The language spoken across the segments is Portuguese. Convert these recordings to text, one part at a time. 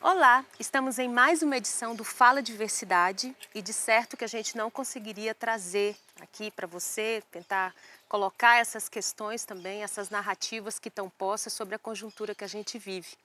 Olá, estamos em mais uma edição do Fala Diversidade e de certo que a gente não conseguiria trazer aqui para você, tentar colocar essas questões também, essas narrativas que estão postas sobre a conjuntura que a gente vive.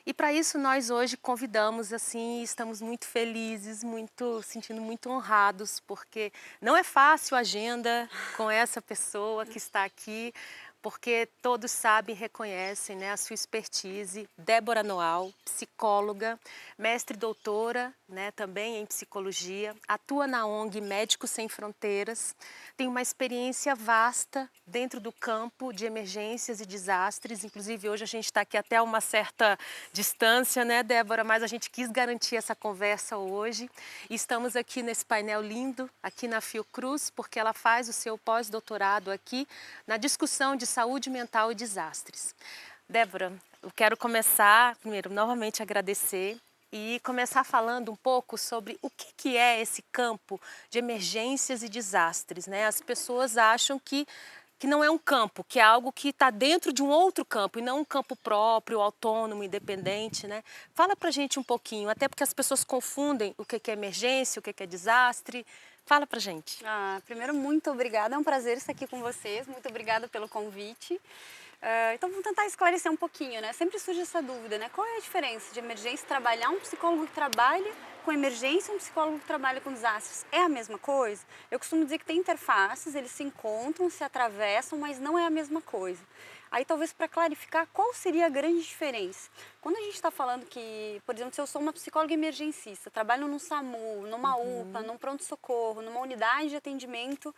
E para isso nós hoje convidamos assim, estamos muito felizes, muito sentindo muito honrados, porque não é fácil a agenda com essa pessoa que está aqui, porque todos sabem e reconhecem, né, a sua expertise. Débora Noal, psicóloga, mestre e doutora, né, também em psicologia, atua na ONG Médicos Sem Fronteiras, tem uma experiência vasta dentro do campo de emergências e desastres. Inclusive hoje a gente está aqui até uma certa distância, né, Débora? Mas a gente quis garantir essa conversa hoje. E estamos aqui nesse painel lindo, aqui na Fiocruz, porque ela faz o seu pós-doutorado aqui na discussão de saúde mental e desastres. Débora, eu quero começar, primeiro, novamente agradecer e começar falando um pouco sobre o que é esse campo de emergências e desastres, né? As pessoas acham que não é um campo, que é algo que está dentro de um outro campo e não um campo próprio, autônomo, independente, né? Fala pra gente um pouquinho, até porque as pessoas confundem o que é emergência, o que é desastre. Fala pra gente. Primeiro, muito obrigada, é um prazer estar aqui com vocês, muito obrigada pelo convite. Então, vamos tentar esclarecer um pouquinho, né? Sempre surge essa dúvida, né? Qual é a diferença de emergência trabalhar um psicólogo que trabalha com emergência e um psicólogo que trabalha com desastres? É a mesma coisa? Eu costumo dizer que tem interfaces, eles se encontram, se atravessam, mas não é a mesma coisa. Aí, talvez para clarificar, qual seria a grande diferença? Quando a gente está falando que, por exemplo, se eu sou uma psicóloga emergencista, trabalho num SAMU, numa UPA, num pronto-socorro, numa unidade de atendimento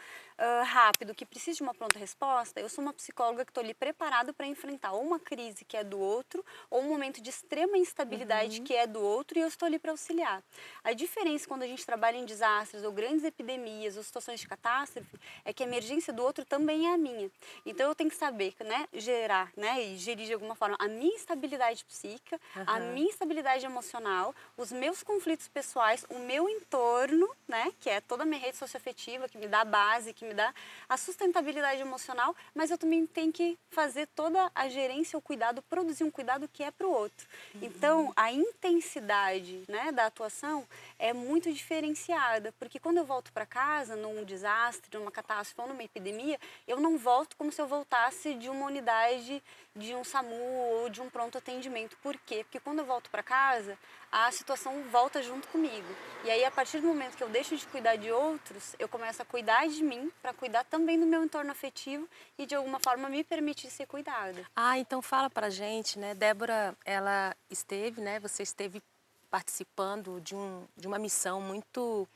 rápido, que precisa de uma pronta resposta, eu sou uma psicóloga que estou ali preparada para enfrentar ou uma crise que é do outro, ou um momento de extrema instabilidade que é do outro, e eu estou ali para auxiliar. A diferença quando a gente trabalha em desastres, ou grandes epidemias, ou situações de catástrofe, é que a emergência do outro também é a minha. Então eu tenho que saber, né, gerar, né, e gerir de alguma forma a minha estabilidade psíquica, a minha estabilidade emocional, os meus conflitos pessoais, o meu entorno, né, que é toda a minha rede socioafetiva, que me dá a base, que me dá a sustentabilidade emocional, mas eu também tenho que fazer toda a gerência, o cuidado, produzir um cuidado que é para o outro. Então, a intensidade, né, da atuação é muito diferenciada, porque quando eu volto para casa, num desastre, numa catástrofe ou numa epidemia, eu não volto como se eu voltasse de uma unidade de um SAMU ou de um pronto atendimento. Por quê? Porque quando eu volto para casa, a situação volta junto comigo. E aí, a partir do momento que eu deixo de cuidar de outros, eu começo a cuidar de mim para cuidar também do meu entorno afetivo e, de alguma forma, me permitir ser cuidada. Então fala pra gente, né? Débora, ela esteve, né? Você esteve participando de uma missão muito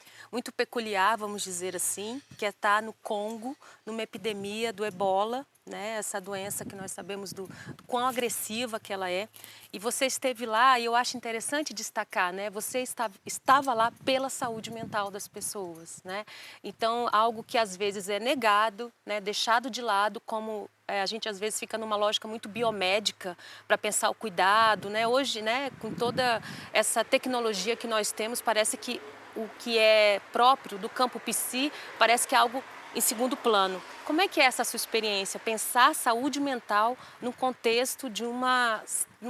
peculiar, vamos dizer assim, que é estar no Congo, numa epidemia do Ebola, né? Essa doença que nós sabemos do quão agressiva que ela é. E você esteve lá e eu acho interessante destacar, né? Você estava lá pela saúde mental das pessoas, né? Então, algo que às vezes é negado, né? Deixado de lado, como a gente às vezes fica numa lógica muito biomédica para pensar o cuidado, né? Hoje, né, com toda essa tecnologia que nós temos, parece que o que é próprio do campo psi parece que é algo em segundo plano. Como é que é essa sua experiência? Pensar saúde mental no contexto de uma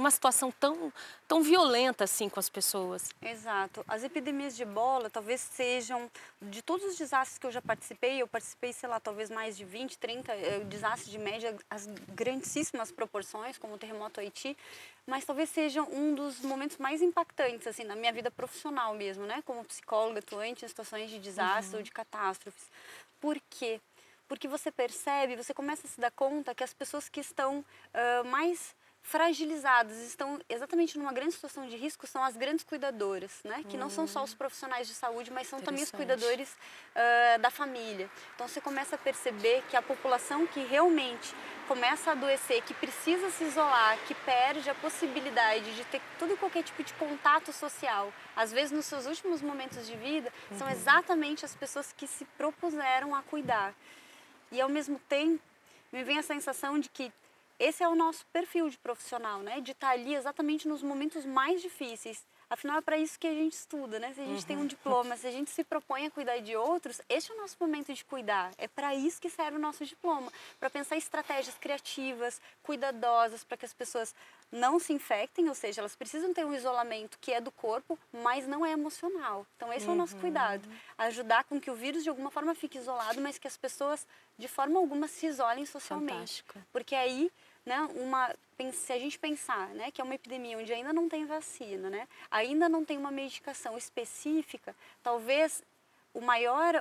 situação tão violenta assim com as pessoas? Exato. As epidemias de ebola talvez sejam, de todos os desastres que eu participei, sei lá, talvez mais de 20, 30 desastres de média, as grandíssimas proporções, como o terremoto Haiti, mas talvez seja um dos momentos mais impactantes, assim, na minha vida profissional mesmo, né? Como psicóloga atuante em situações de desastre ou de catástrofes. Por quê? Porque você percebe, você começa a se dar conta que as pessoas que estão mais fragilizadas, estão exatamente numa grande situação de risco, são as grandes cuidadoras, né? Que não são só os profissionais de saúde, mas são também os cuidadores da família. Então você começa a perceber que a população que realmente começa a adoecer, que precisa se isolar, que perde a possibilidade de ter todo e qualquer tipo de contato social, às vezes nos seus últimos momentos de vida, são exatamente as pessoas que se propuseram a cuidar. E ao mesmo tempo, me vem a sensação de que esse é o nosso perfil de profissional, né? De estar ali exatamente nos momentos mais difíceis, Afinal, é para isso que a gente estuda, né? Se a gente tem um diploma, se a gente se propõe a cuidar de outros, este é o nosso momento de cuidar. É para isso que serve o nosso diploma, para pensar em estratégias criativas, cuidadosas, para que as pessoas não se infectem, ou seja, elas precisam ter um isolamento que é do corpo, mas não é emocional. Então, esse é o nosso cuidado. Ajudar com que o vírus, de alguma forma, fique isolado, mas que as pessoas, de forma alguma, se isolem socialmente. Fantástico. Porque aí, né, se a gente pensar, né, que é uma epidemia onde ainda não tem vacina, né, ainda não tem uma medicação específica, talvez o maior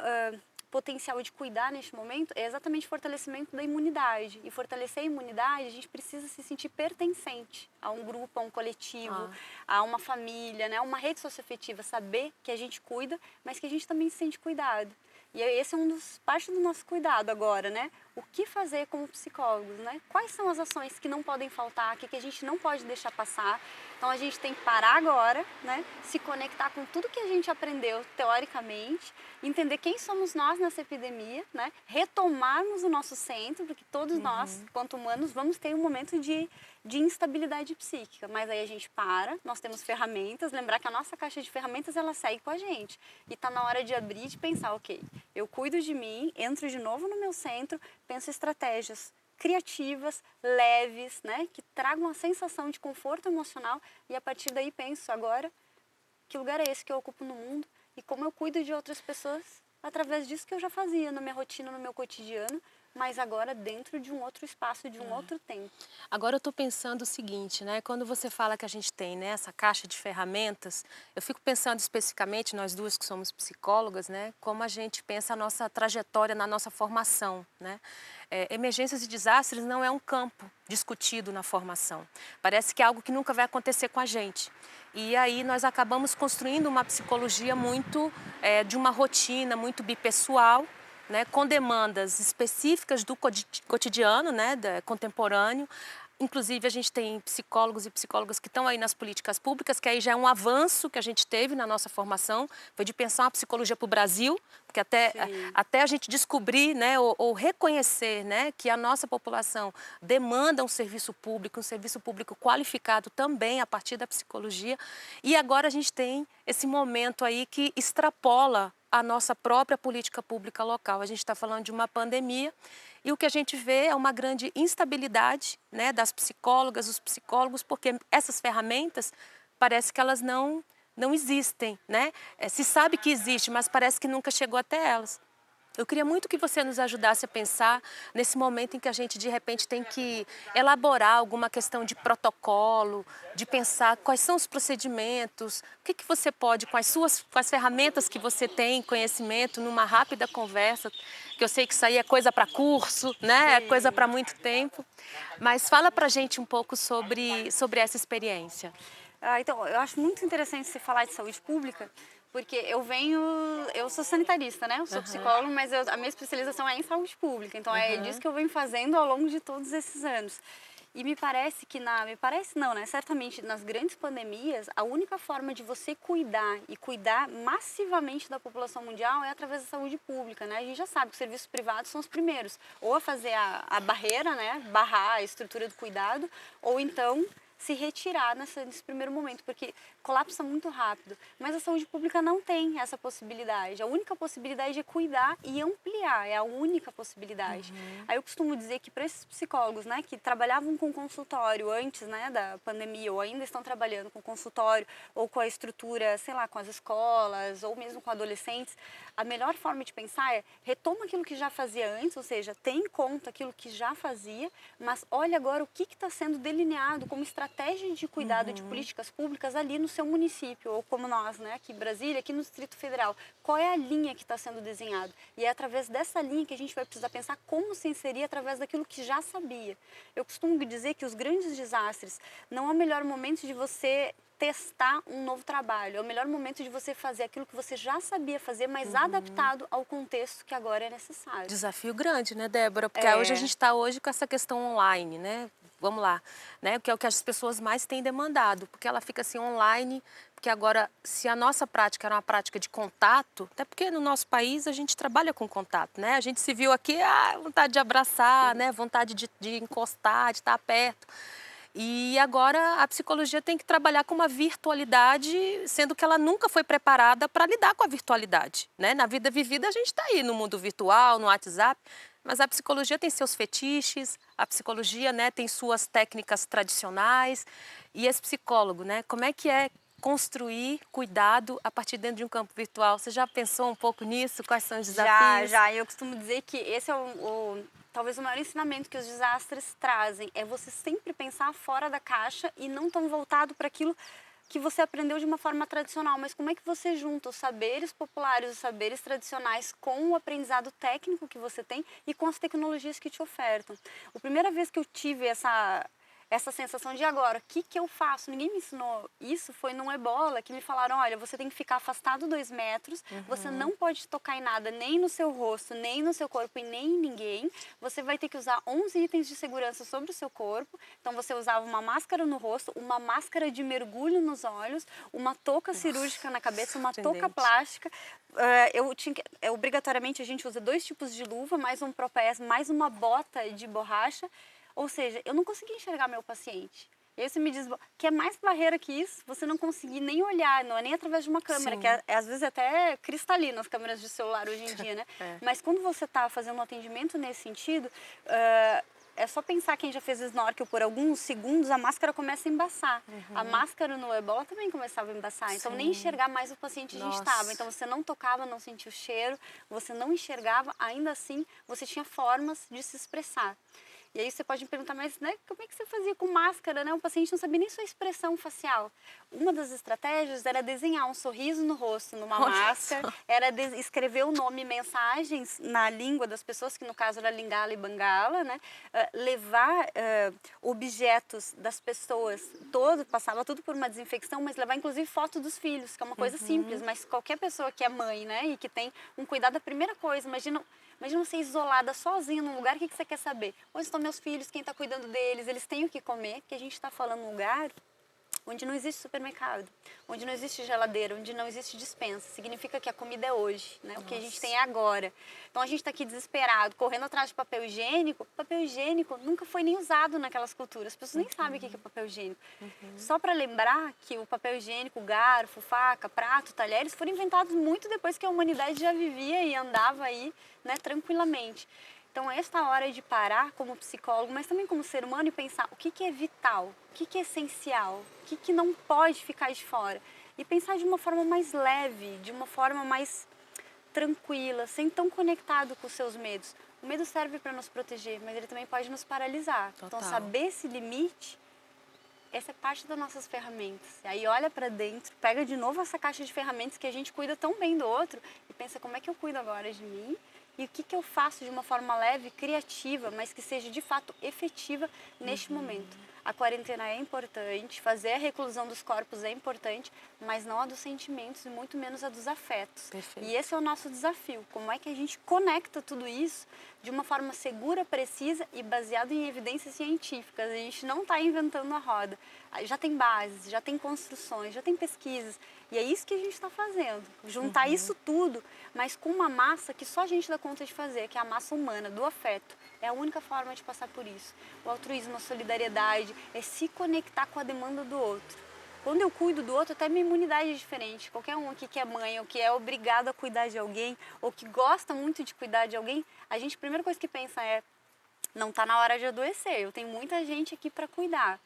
potencial de cuidar neste momento é exatamente o fortalecimento da imunidade. E fortalecer a imunidade, a gente precisa se sentir pertencente a um grupo, a um coletivo, a uma família, né, a uma rede socioafetiva, saber que a gente cuida, mas que a gente também se sente cuidado. E esse é parte do nosso cuidado agora, né? O que fazer como psicólogos, né? Quais são as ações que não podem faltar, que a gente não pode deixar passar. Então a gente tem que parar agora, né? Se conectar com tudo que a gente aprendeu teoricamente, entender quem somos nós nessa epidemia, né? Retomarmos o nosso centro, porque todos nós, quanto humanos, vamos ter um momento de instabilidade psíquica, mas aí a gente para, nós temos ferramentas, lembrar que a nossa caixa de ferramentas ela segue com a gente e está na hora de abrir e de pensar, ok, eu cuido de mim, entro de novo no meu centro, penso estratégias criativas, leves, né, que tragam uma sensação de conforto emocional e a partir daí penso agora que lugar é esse que eu ocupo no mundo e como eu cuido de outras pessoas através disso que eu já fazia na minha rotina, no meu cotidiano, mas agora dentro de um outro espaço, de um outro tempo. Agora eu estou pensando o seguinte, né? Quando você fala que a gente tem, né, essa caixa de ferramentas, eu fico pensando especificamente, nós duas que somos psicólogas, né, como a gente pensa a nossa trajetória na nossa formação, né? Emergências e desastres não é um campo discutido na formação. Parece que é algo que nunca vai acontecer com a gente. E aí nós acabamos construindo uma psicologia muito de uma rotina muito bipessoal, né, com demandas específicas do cotidiano, né, contemporâneo. Inclusive, a gente tem psicólogos e psicólogas que estão aí nas políticas públicas, que aí já é um avanço que a gente teve na nossa formação, foi de pensar uma psicologia para o Brasil, porque até a gente descobrir, né, ou reconhecer, né, que a nossa população demanda um serviço público qualificado também a partir da psicologia. E agora a gente tem esse momento aí que extrapola a nossa própria política pública local. A gente está falando de uma pandemia e o que a gente vê é uma grande instabilidade, né, das psicólogas, dos psicólogos, porque essas ferramentas parece que elas não existem, né? Se sabe que existe, mas parece que nunca chegou até elas. Eu queria muito que você nos ajudasse a pensar nesse momento em que a gente, de repente, tem que elaborar alguma questão de protocolo, de pensar quais são os procedimentos, o que você pode, com as ferramentas que você tem, conhecimento, numa rápida conversa, que eu sei que isso aí é coisa para curso, né? É coisa para muito tempo, mas fala para a gente um pouco sobre essa experiência. Então, eu acho muito interessante você falar de saúde pública, porque eu sou sanitarista, né? Eu sou psicóloga, mas a minha especialização é em saúde pública. Então, é disso que eu venho fazendo ao longo de todos esses anos. E me parece que certamente nas grandes pandemias, a única forma de você cuidar e cuidar massivamente da população mundial é através da saúde pública, né? A gente já sabe que os serviços privados são os primeiros, ou a fazer a barreira, né? Barrar a estrutura do cuidado, ou então se retirar nesse primeiro momento, porque colapsa muito rápido. Mas a saúde pública não tem essa possibilidade. A única possibilidade é cuidar e ampliar, é a única possibilidade. Aí eu costumo dizer que para esses psicólogos, né, que trabalhavam com consultório antes, né, da pandemia, ou ainda estão trabalhando com consultório, ou com a estrutura, sei lá, com as escolas, ou mesmo com adolescentes, a melhor forma de pensar é retoma aquilo que já fazia antes, ou seja, tem em conta aquilo que já fazia, mas olha agora o que está sendo delineado como estratégia de cuidado de políticas públicas ali no seu município, ou como nós, né, aqui em Brasília, aqui no Distrito Federal. Qual é a linha que está sendo desenhada? E é através dessa linha que a gente vai precisar pensar como se inserir através daquilo que já sabia. Eu costumo dizer que os grandes desastres não é o melhor momento de você testar um novo trabalho, é o melhor momento de você fazer aquilo que você já sabia fazer, mas adaptado ao contexto que agora é necessário. Desafio grande, né, Débora? Porque hoje a gente está com essa questão online, né? Vamos lá, né? Que é o que as pessoas mais têm demandado, porque ela fica assim online, porque agora, se a nossa prática era uma prática de contato, até porque no nosso país a gente trabalha com contato, né? A gente se viu aqui, vontade de abraçar, né? Vontade de encostar, de estar perto. E agora a psicologia tem que trabalhar com uma virtualidade, sendo que ela nunca foi preparada para lidar com a virtualidade, né? Na vida vivida a gente está aí no mundo virtual, no WhatsApp, mas a psicologia tem seus fetiches, a psicologia, né, tem suas técnicas tradicionais. E esse psicólogo, né, como é que é construir cuidado a partir dentro de um campo virtual? Você já pensou um pouco nisso? Quais são os desafios? Já. Eu costumo dizer que esse é talvez o maior ensinamento que os desastres trazem. É você sempre pensar fora da caixa e não tão voltado para aquilo que você aprendeu de uma forma tradicional, mas como é que você junta os saberes populares, os saberes tradicionais com o aprendizado técnico que você tem e com as tecnologias que te ofertam. A primeira vez que eu tive essa sensação de agora, o que eu faço? Ninguém me ensinou isso, foi num Ebola, que me falaram, olha, você tem que ficar afastado 2 metros, você não pode tocar em nada, nem no seu rosto, nem no seu corpo e nem em ninguém, você vai ter que usar 11 itens de segurança sobre o seu corpo, então você usava uma máscara no rosto, uma máscara de mergulho nos olhos, uma touca cirúrgica na cabeça, uma touca plástica, obrigatoriamente a gente usa 2 tipos de luva, mais um propés, mais uma bota de borracha. Ou seja, eu não consegui enxergar meu paciente. E aí você me diz, que é mais barreira que isso, você não conseguir nem olhar, não é nem através de uma câmera, que às vezes até cristalina as câmeras de celular hoje em dia, né? Mas quando você está fazendo um atendimento nesse sentido, é só pensar quem já fez snorkel por alguns segundos, a máscara começa a embaçar. A máscara no Ebola também começava a embaçar, então nem enxergar mais o paciente a gente estava. Então você não tocava, não sentia o cheiro, você não enxergava, ainda assim você tinha formas de se expressar. E aí você pode me perguntar, mas né, como é que você fazia com máscara, né? O paciente não sabia nem sua expressão facial. Uma das estratégias era desenhar um sorriso no rosto numa máscara, era escrever o nome e mensagens na língua das pessoas, que no caso era Lingala e Bangala, né? Levar objetos das pessoas, passava tudo por uma desinfecção, mas levar inclusive foto dos filhos, que é uma coisa simples, mas qualquer pessoa que é mãe, né, e que tem um cuidado, a primeira coisa, imagina você isolada, sozinha num lugar, o que você quer saber? Onde estão meus filhos, quem está cuidando deles, eles têm o que comer, porque a gente está falando num lugar onde não existe supermercado, onde não existe geladeira, onde não existe despensa. Significa que a comida é hoje, né? O que a gente tem é agora. Então a gente está aqui desesperado, correndo atrás de papel higiênico. Papel higiênico nunca foi nem usado naquelas culturas. As pessoas nem sabem o que é papel higiênico. Só para lembrar que o papel higiênico, garfo, faca, prato, talheres, foram inventados muito depois que a humanidade já vivia e andava aí, né, tranquilamente. Então, esta hora de parar como psicólogo, mas também como ser humano e pensar o que é vital, o que é essencial, o que não pode ficar de fora. E pensar de uma forma mais leve, de uma forma mais tranquila, sem tão conectado com os seus medos. O medo serve para nos proteger, mas ele também pode nos paralisar. Total. Então, saber esse limite, essa é parte das nossas ferramentas. E aí olha para dentro, pega de novo essa caixa de ferramentas que a gente cuida tão bem do outro e pensa como é que eu cuido agora de mim e o que eu faço de uma forma leve, criativa, mas que seja de fato efetiva neste momento. A quarentena é importante, fazer a reclusão dos corpos é importante, mas não a dos sentimentos e muito menos a dos afetos. Perfeito. E esse é o nosso desafio. Como é que a gente conecta tudo isso de uma forma segura, precisa e baseada em evidências científicas? A gente não está inventando a roda. Já tem bases, já tem construções, já tem pesquisas. E é isso que a gente está fazendo. Juntar isso tudo, mas com uma massa que só a gente dá conta de fazer, que é a massa humana, do afeto. É a única forma de passar por isso. O altruísmo, a solidariedade, é se conectar com a demanda do outro. Quando eu cuido do outro, até minha imunidade é diferente. Qualquer um aqui que é mãe, ou que é obrigado a cuidar de alguém, ou que gosta muito de cuidar de alguém, a primeira coisa que pensa é, não está na hora de adoecer, eu tenho muita gente aqui para cuidar.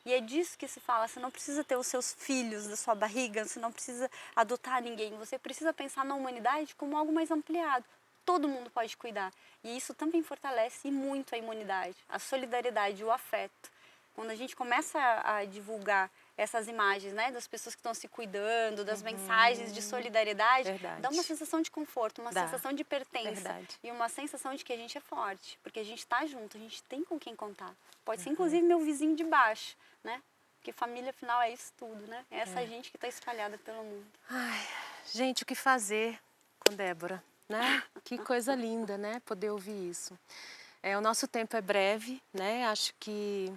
E é disso que se fala, você não precisa ter os seus filhos da sua barriga, você não precisa adotar ninguém, você precisa pensar na humanidade como algo mais ampliado. Todo mundo pode cuidar. E isso também fortalece muito a imunidade, a solidariedade, o afeto. Quando a gente começa a divulgar essas imagens, né, das pessoas que estão se cuidando, das mensagens de solidariedade, dá uma sensação de conforto, uma sensação de pertença e uma sensação de que a gente é forte, porque a gente está junto, a gente tem com quem contar. Pode ser inclusive meu vizinho de baixo, né? Porque família, afinal, é isso tudo, né? É essa gente que está espalhada pelo mundo. Ai, gente, o que fazer com Débora, né? Que coisa linda, né? Poder ouvir isso. O nosso tempo é breve, né? Acho que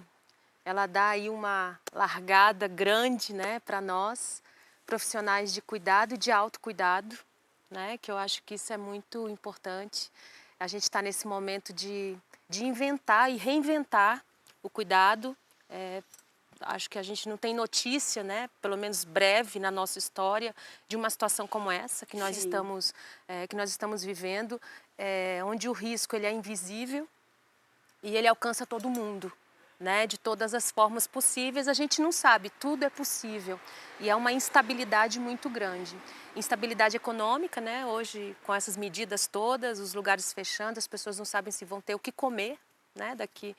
ela dá aí uma largada grande, né, para nós, profissionais de cuidado e de autocuidado, né, que eu acho que isso é muito importante. A gente está nesse momento de inventar e reinventar o cuidado acho que a gente não tem notícia, né, pelo menos breve na nossa história, de uma situação como essa que nós estamos vivendo, onde o risco ele é invisível e ele alcança todo mundo, né, de todas as formas possíveis. A gente não sabe, tudo é possível e é uma instabilidade muito grande. Instabilidade econômica, né, hoje com essas medidas todas, os lugares fechando, as pessoas não sabem se vão ter o que comer, né, daqui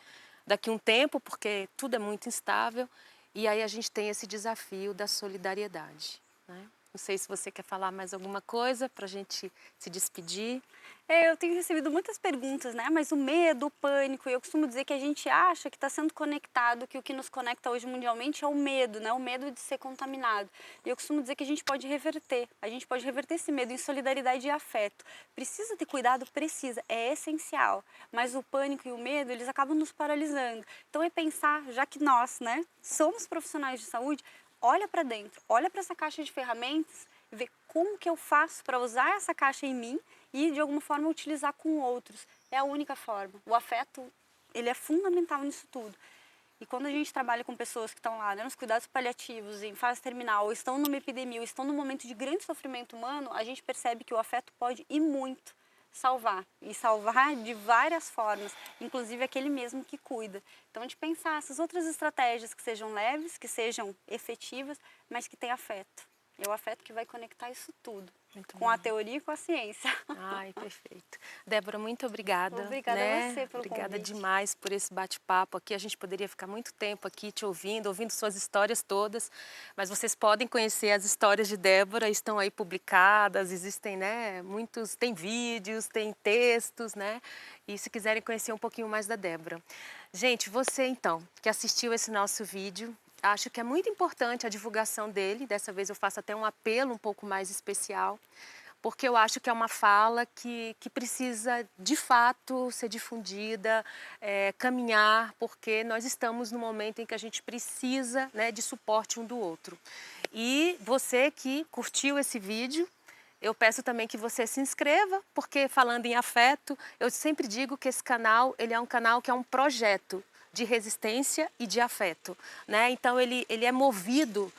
um tempo, porque tudo é muito instável. E aí a gente tem esse desafio da solidariedade, né? Não sei se você quer falar mais alguma coisa para a gente se despedir. Eu tenho recebido muitas perguntas, né? Mas o medo, o pânico, e eu costumo dizer que a gente acha que está sendo conectado, que o que nos conecta hoje mundialmente é o medo, né? O medo de ser contaminado. E eu costumo dizer que a gente pode reverter esse medo em solidariedade e afeto. Precisa ter cuidado? Precisa, é essencial. Mas o pânico e o medo, eles acabam nos paralisando. Então é pensar, já que nós, né, somos profissionais de saúde, olha para dentro, olha para essa caixa de ferramentas e vê como que eu faço para usar essa caixa em mim e de alguma forma utilizar com outros. É a única forma. O afeto, ele é fundamental nisso tudo. E quando a gente trabalha com pessoas que estão lá, né, nos cuidados paliativos, em fase terminal, ou estão numa epidemia, ou estão num momento de grande sofrimento humano, a gente percebe que o afeto pode e muito salvar. E salvar de várias formas, inclusive aquele mesmo que cuida. Então, de pensar essas outras estratégias que sejam leves, que sejam efetivas, mas que tenham afeto. É o afeto que vai conectar isso tudo, Muito com bom. a teoria e com a ciência. Ai, perfeito. Débora, muito obrigada. Obrigada né? a você pelo Obrigada convite. demais por esse bate-papo aqui. A gente poderia ficar muito tempo aqui te ouvindo suas histórias todas, mas vocês podem conhecer as histórias de Débora, estão aí publicadas, existem, né, muitos, tem vídeos, tem textos, né? E se quiserem conhecer um pouquinho mais da Débora. Gente, você então, que assistiu esse nosso vídeo, acho que é muito importante a divulgação dele. Dessa vez eu faço até um apelo um pouco mais especial, porque eu acho que é uma fala que precisa, de fato, ser difundida, caminhar, porque nós estamos no momento em que a gente precisa, né, de suporte um do outro. E você que curtiu esse vídeo, eu peço também que você se inscreva, porque falando em afeto, eu sempre digo que esse canal, ele é um canal que é um projeto de resistência e de afeto, né? Então ele é movido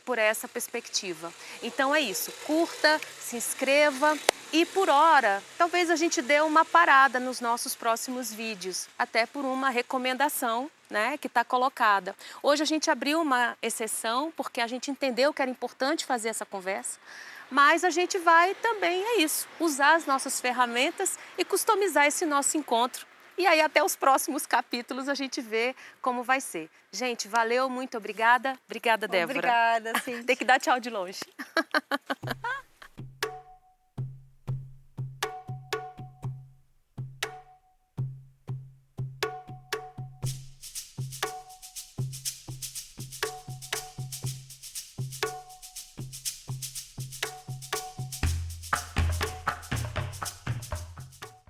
por essa perspectiva. Então é isso, curta, se inscreva e por hora, talvez a gente dê uma parada nos nossos próximos vídeos, até por uma recomendação, né, que está colocada. Hoje a gente abriu uma exceção porque a gente entendeu que era importante fazer essa conversa, mas a gente vai também, é isso, usar as nossas ferramentas e customizar esse nosso encontro. E aí até os próximos capítulos a gente vê como vai ser. Gente, valeu, muito obrigada. Obrigada, Débora. Obrigada, sim. Tem que dar tchau de longe.